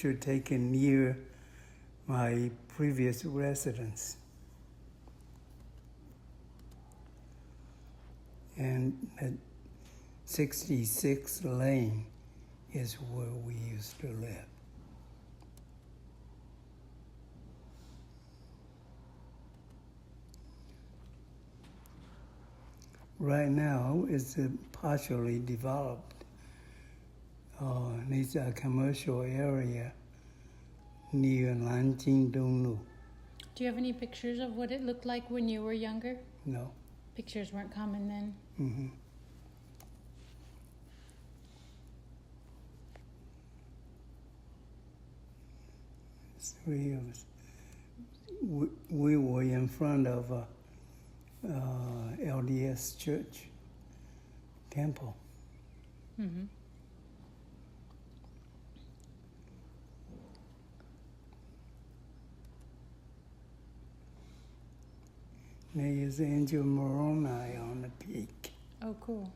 picture taken near my previous residence. And at 66 Lane is where we used to live. Right now, it's a partially developed. It's a commercial area near Nanjing Donglu. Do you have any pictures of what it looked like when you were younger? No. Pictures weren't common then. Mm-hmm. Three of us. We were in front of a LDS church temple. Mm-hmm. There is Angel Moroni on the peak. Oh, cool.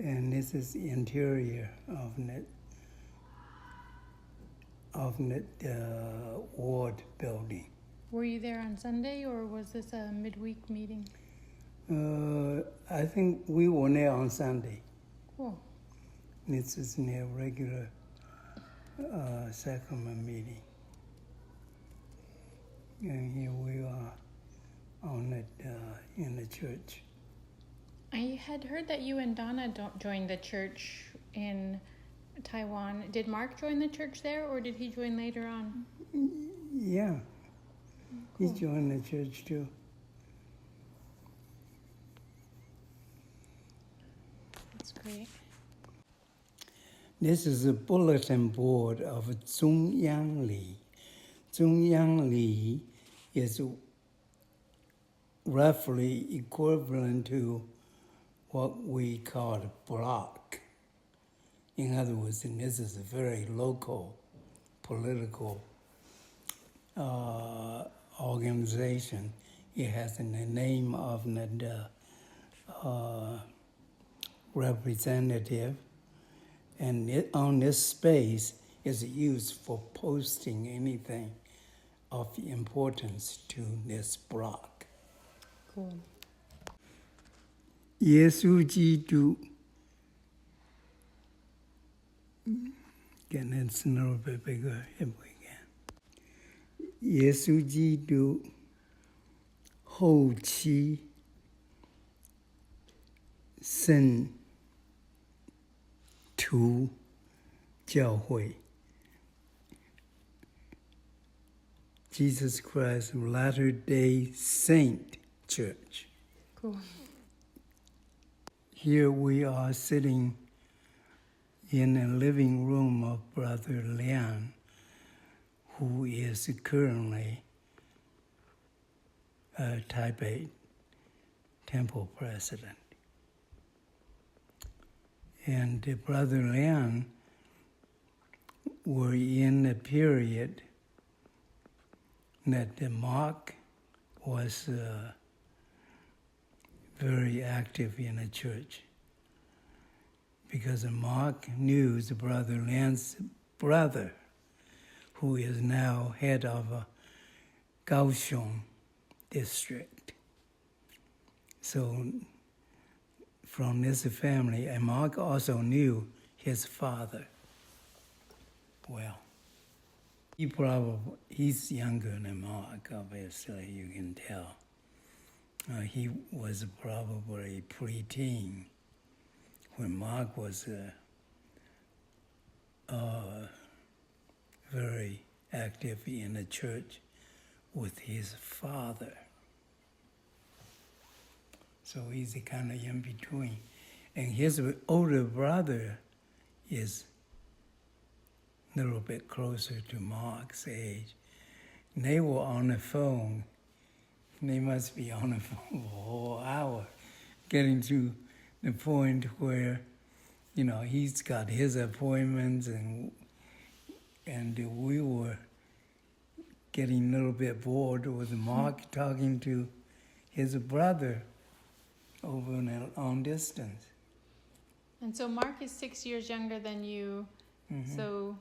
And this is the interior of the ward building. Were you there on Sunday, or was this a midweek meeting? I think we were there on Sunday. Cool. This is their regular sacrament meeting. And here we are on it in the church. I had heard that you and Donna joined the church in Taiwan. Did Mark join the church there, or did he join later on? Yeah, Cool. he joined the church too. That's great. This is a bulletin board of Zhongyang Li. Zhongyang Li is roughly equivalent to what we call a block. In other words, and this is a very local political organization. It has the name of the representative, and on this space is used for posting anything of importance to this block. Cool. 耶稣基督 Again, it's a little bit bigger if we can. 耶稣基督后期圣徒教会 Jesus Christ of Latter-day Saint Church. Cool. Here we are sitting in the living room of Brother Liang, who is currently a Taipei temple president. And Brother Liang were in the period that the Mark was very active in the church, because Mark knew the Brother Liang's brother, who is now head of a Kaohsiung district. So from this family, and Mark also knew his father well. He's younger than Mark, obviously, you can tell. He was probably preteen when Mark was very active in the church with his father. So he's kind of in between. And his older brother is a little bit closer to Mark's age. And they were on the phone. They must be on the phone for a whole hour, getting to the point where, you know, he's got his appointments, and we were getting a little bit bored with Mark talking to his brother over on distance. And so Mark is 6 years younger than you, So,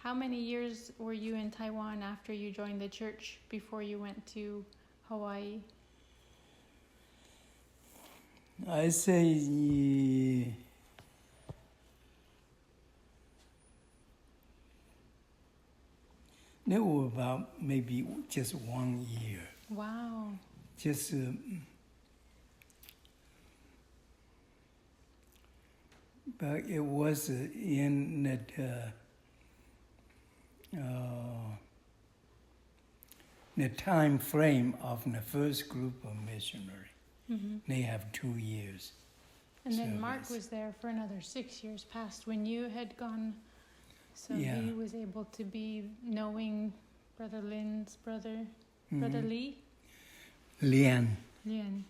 how many years were you in Taiwan after you joined the church before you went to Hawaii? I say there were about maybe just 1 year. Wow. Just but it was in that the time frame of the first group of missionary. They have 2 years. And then Mark service. was there for another 6 years past when you had gone. So Yeah. he was able to be knowing Brother Lin's brother, Brother Lee? Lin. Lin.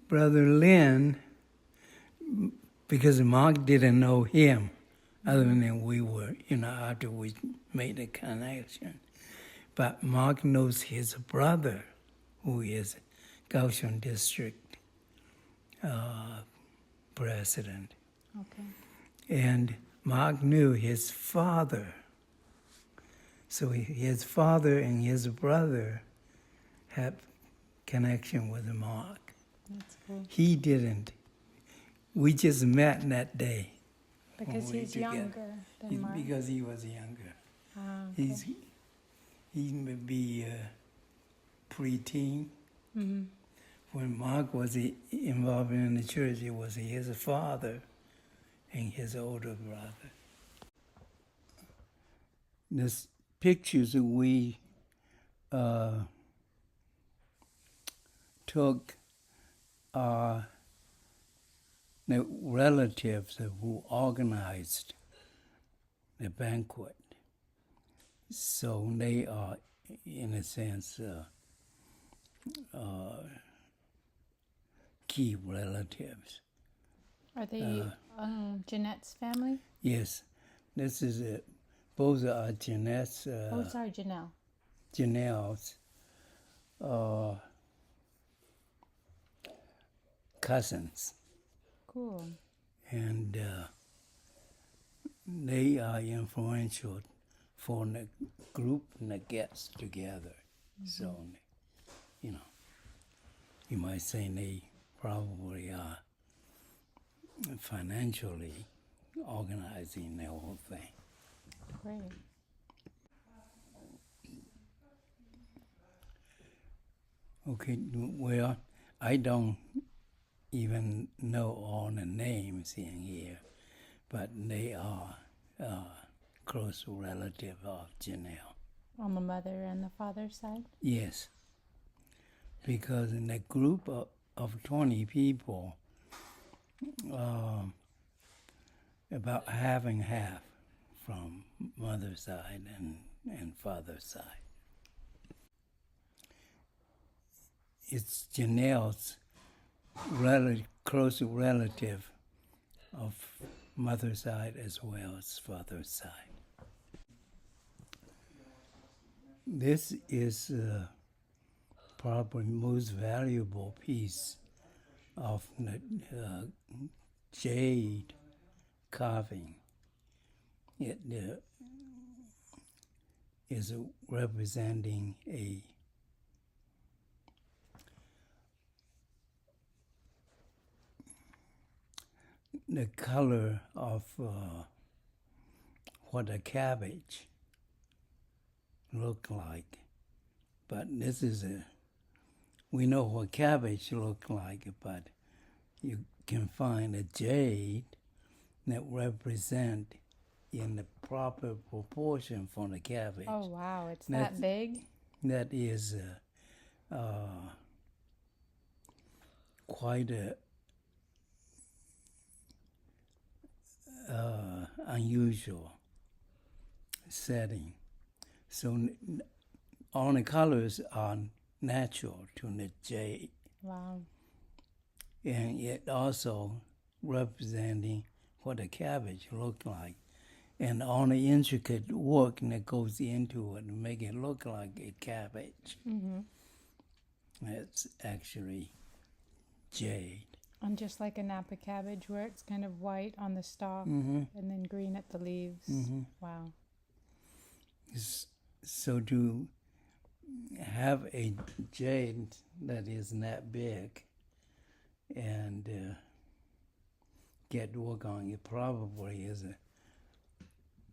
Brother Lin, because Mark didn't know him, other than we were, after we made the connection. But Mark knows his brother, who is Kaohsiung District president. Okay. And Mark knew his father. So his father and his brother had connection with Mark. That's cool. He didn't. We just met that day. Because when we he's together. younger than Mark. Because he was younger. Ah, okay. He may be preteen. When Mark was involved in the church, it was his father and his older brother. The pictures that we took are the relatives who organized the banquet. So they are, in a sense, key relatives. Are they Jeanette's family? Yes, this is both are Jeanette's, Oh, sorry, Janelle. Janelle's cousins, Cool. and they are influential for the group and the gets together. So, you might say they probably are financially organizing the whole thing. Great. Okay, well, I don't even know all the names in here, but they are close relative of Janelle. On the mother and the father's side? Yes, because in that group of 20 people, about half and half from mother's side and father's side. It's Janelle's close relative of mother's side as well as father's side. This is probably most valuable piece of the jade carving. It is representing the color of what a cabbage look like. But this is we know what cabbage look like, but you can find a jade that represent in the proper proportion for the cabbage. Oh, wow. It's that big? That is quite a unusual setting. So all the colors are natural to the jade. Wow. And it also representing what a cabbage look like. And all the intricate work that goes into it to make it look like a cabbage. Mm-hmm. That's actually jade. And just like a Napa cabbage, where it's kind of white on the stalk Mm-hmm. and then green at the leaves. Mm-hmm. Wow. So to have a jade that isn't that big and get work on it probably is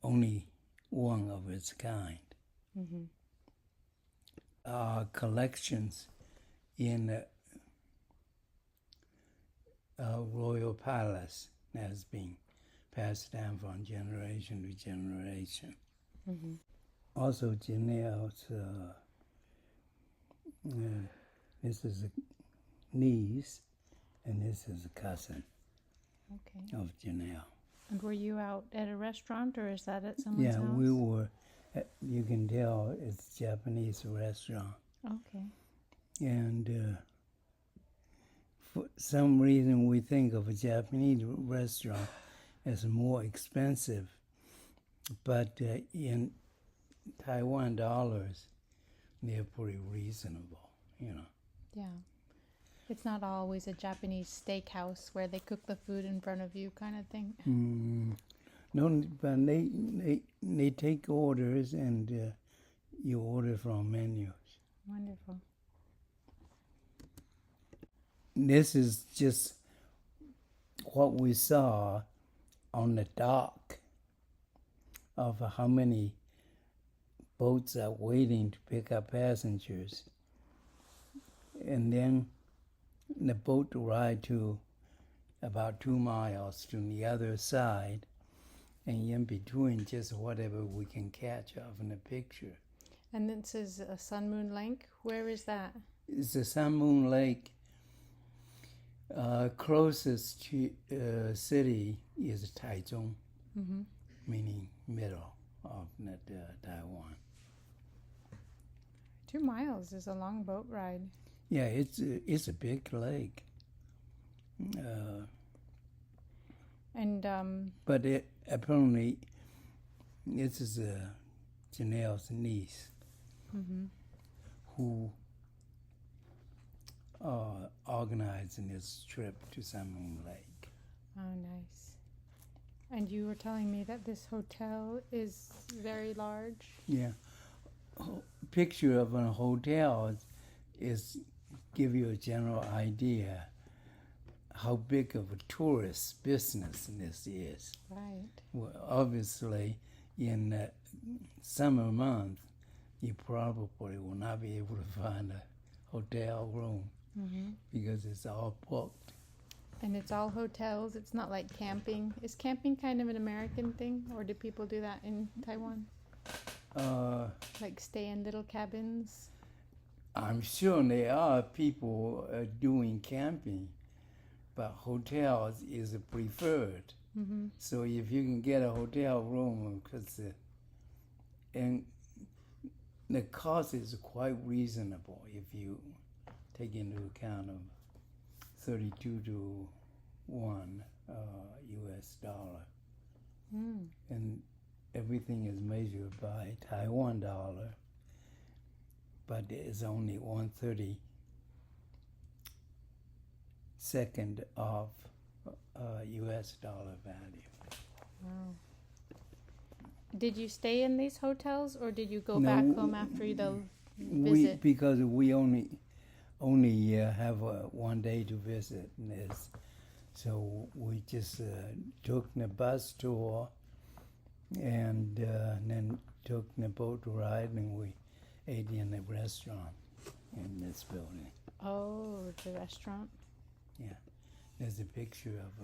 only one of its kind. Mm-hmm. Collections in Royal Palace has been passed down from generation to generation. Mm-hmm. Also, Janelle's, this is a niece, and this is a cousin Okay. of Janelle. And were you out at a restaurant or is that at someone's Yeah, house? we were, you can tell it's a Japanese restaurant. Okay. And for some reason, we think of a Japanese restaurant as more expensive, but in Taiwan dollars, they're pretty reasonable, you know. Yeah. It's not always a Japanese steakhouse where they cook the food in front of you kind of thing. No, but they take orders and you order from menus. Wonderful. This is just what we saw on the dock of how many boats are waiting to pick up passengers. And then the boat ride to about 2 miles to the other side, and in between just whatever we can catch of in the picture. And this is a Sun Moon Lake. Where is that? It's the Sun Moon Lake. Closest to city is Taichung, Mm-hmm. meaning middle of Taiwan. 2 miles is a long boat ride. Yeah, it's a big lake. And But apparently, this is Janelle's niece mm-hmm. who organizing this trip to Sun Moon Lake. Oh, nice. And you were telling me that this hotel is very large. Yeah, picture of a hotel is give you a general idea how big of a tourist business this is. Right. Well, obviously, in summer months, you probably will not be able to find a hotel room Mm-hmm. because it's all booked. And it's all hotels. It's not like camping. Is camping kind of an American thing, or do people do that in Taiwan? Like stay in little cabins? I'm sure there are people doing camping, but hotels is preferred. Mm-hmm. So if you can get a hotel room, because and the cost is quite reasonable if you take into account of 32 to 1 US dollar. Mm. And everything is measured by Taiwan dollar, but it's only 1/32 of US dollar value. Wow. Did you stay in these hotels, or did you go No, back home after the We visit? because we only have 1 day to visit this, so we just took the bus tour and then took the boat ride, and we ate in the restaurant in this building. Oh, the restaurant. Yeah, there's a picture of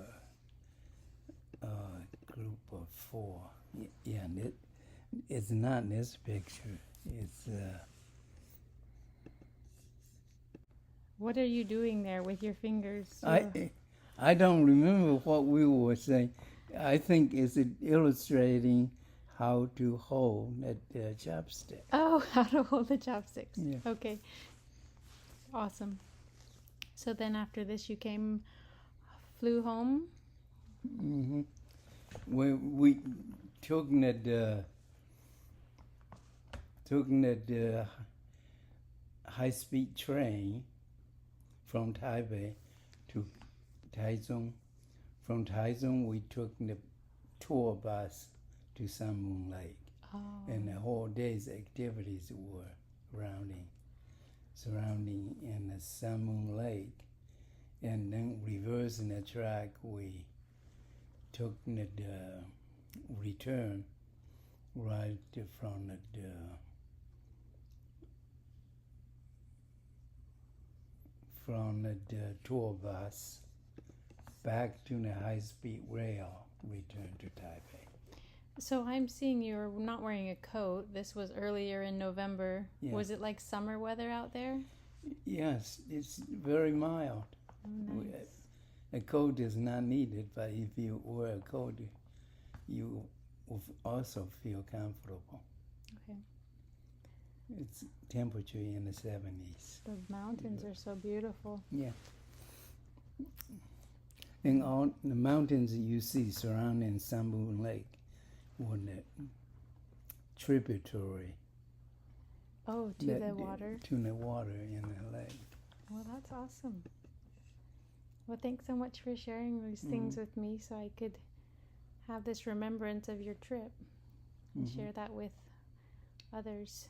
a group of 4. Yeah, and it's not this picture. It's What are you doing there with your fingers? I don't remember what we were saying. I think it's illustrating how to hold that chopstick. Oh, how to hold the chopsticks. Yeah. Okay. Awesome. So then after this, you flew home? Mm-hmm. We took that high-speed train from Taipei to Taiwan. From Taiwan, we took the tour bus to Sun Moon Lake. Oh. And the whole day's activities were surrounding in the Sun Moon Lake. And then reversing the track, we took the return right from the tour bus back to the high-speed rail, return to Taipei. So I'm seeing you're not wearing a coat. This was earlier in November. Yeah. Was it like summer weather out there? Yes, it's very mild. Oh, nice. A coat is not needed, but if you wear a coat, you will also feel comfortable. Okay. It's temperature in the 70s. The mountains are so beautiful. Yeah. And all the mountains you see surrounding Sun Moon Lake were the tributary. Oh, to the water? To the water in the lake. Well, that's awesome. Well, thanks so much for sharing these things with me so I could have this remembrance of your trip and share that with others.